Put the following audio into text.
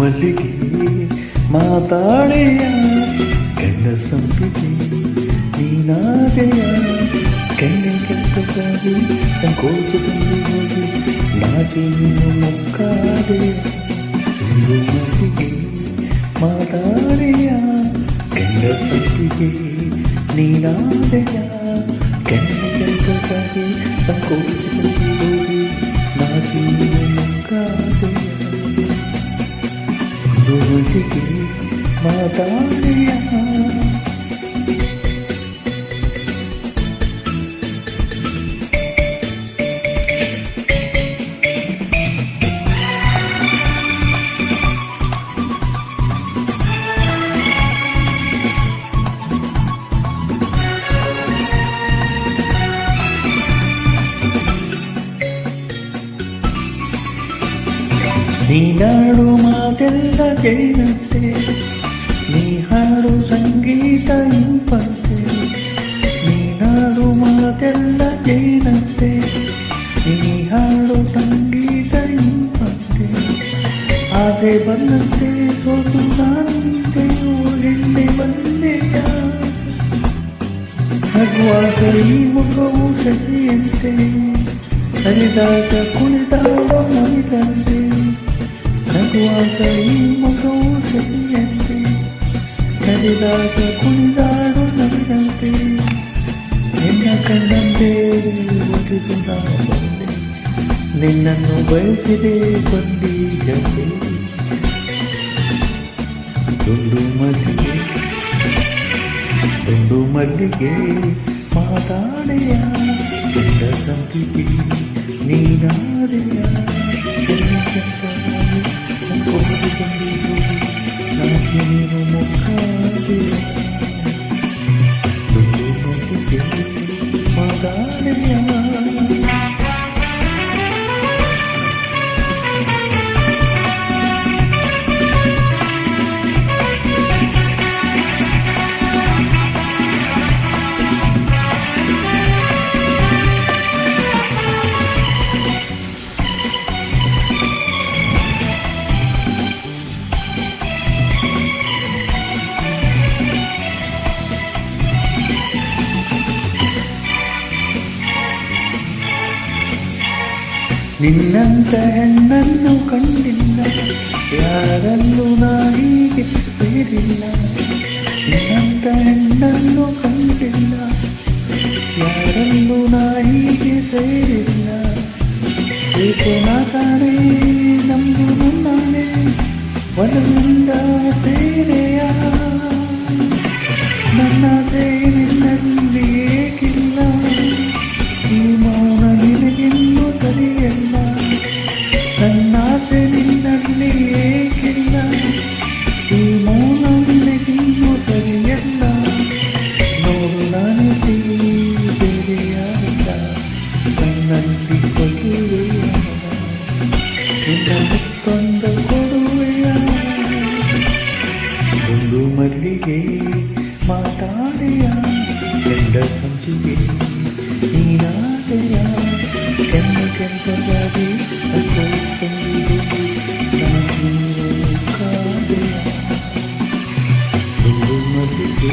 ಮಲ್ಲಿಗೆ ಮಾತಾಡೆಯ ಗಂಡ ಸಂಪಿಗೆ ನೀನಾದೆಯ ಕೆನ್ನೆ ಕೆಂಪಗಾಗಿ ಸಂಕೋಚದಲ್ಲಿ ಹೋಗಿ ನಾಚಿ ನೀನು ಮುಕ್ಕಾದೆಯ ಮಲ್ಲಿಗೆ ಮಾತಾಡೆಯ ಗಂಡ ಸಂಪಿಗೆ ನೀನಾದೆಯ ಕೆನ್ನೆ ಕೆಂಪಗಾಗಿ ಸಂಕೋಚದಲ್ಲಿ ಹೋಗಿ ನಾಚಿ ನೀನು ಮುಕ್ಕಾದೆಯ ಮಲ್ಲಿಗೆ ಮಾತಾಡೆಯ ನೀನಾಡು ಮಾತೆಲ್ಲ ಜೈನಂತೆ ನೀ ಹಾಡು ಸಂಗೀತ ಇಂಪಂತೆ ನೀನಾಡು ಮಾತೆಲ್ಲ ಜೈನಂತೆ ನೀ ಹಾಡು ಸಂಗೀತ ಇಂಪಂತೆ ಆಸೆ ಬಂದಂತೆ ಸೋತು ನಾನಿಂತೆ ಹೆಣ್ಣೆ ಬಂದೆಯ ನಗುವಾಗ ಈ ಮುಖವು ಸಹಿಯಂತೆ ಸರಿದಾಗ ಕುಣಿದಾಡೋ ಮೈದಂತೆ ನಗುವಾಗ ಈ ಮಗವು ಸರಿಯಂತೆ ನಡೆದಾಗ ಕುಣಿದಾಡು ನವಿದಂತೆ ನಿನ್ನ ಕಣ್ಣಂತೆ ಒಲಿದು ನಾ ಬಂದೆ ನಿನ್ನನ್ನು ಬಯಸಿದೆ ಬಂದೀಗ ದುಂಡು ಮಲ್ಲಿಗೆ ಮಾತಾಡೆಯ ಗಂಡ ಸಂಪಿಗೆ ನೀನಾಡೆಯ ನೀನು ಮುಖಾದೆಯ ದುಂಡು ಮಲ್ಲಿಗೆ ಮಾತಾಡೆಯ ನಿನ್ನಂತ ಹೆಣ್ಣನ್ನು ಕಂಡಿಲ್ಲ ಯಾರಲ್ಲೂ ನಾ ಹೀಗೆ ಸೇರಿಲ್ಲ ನಿನ್ನಂತ ಹೆಣ್ಣನ್ನು ಕಂಡಿಲ್ಲ ಯಾರಲ್ಲೂ ನಾ ಹೀಗೆ ಸೇರಿಲ್ಲ ಏಕೆ ಮಾತಾಡೇ ನಮ್ದು ನನ್ನಾನೆ ಒಲವಿಂದ ಸೇರೆಯ ನನ್ನ ನಿನ್ನಲ್ಲಿ ಏಕಿಲ್ಲ ಈ ಮೌನ ನಿನಗಿನ್ನೂ ಸರಿಯಲ್ಲ ನನ್ನಾಸೆ ನಿನ್ನಲ್ಲಿ ಏಕಿಲ್ಲ ಈ ಮೌನ ನಿನಗಿನ್ನೂ ಸರಿಯಲ್ಲ ನೋಡು ನಾನು ಬೇರೆಯಾಗಿಲ್ಲ ನನ್ನಲ್ಲಿ ಕೊಡುವೆಯ ನಿನ್ನ ಮುತ್ತೊಂದ ಕೊಡುವೆಯ ದುಂಡು ಮಲ್ಲಿಗೆ ಮಾತಾಡೆಯ ಗಂಡ ಸಂಪಿಗೆ ನೀನಾದೆಯ ಕೆಂಪ ಕೆಂಪಗಾಗಿ ಕಾದೆಯ ದುಂಡು ಮಲ್ಲಿಗೆ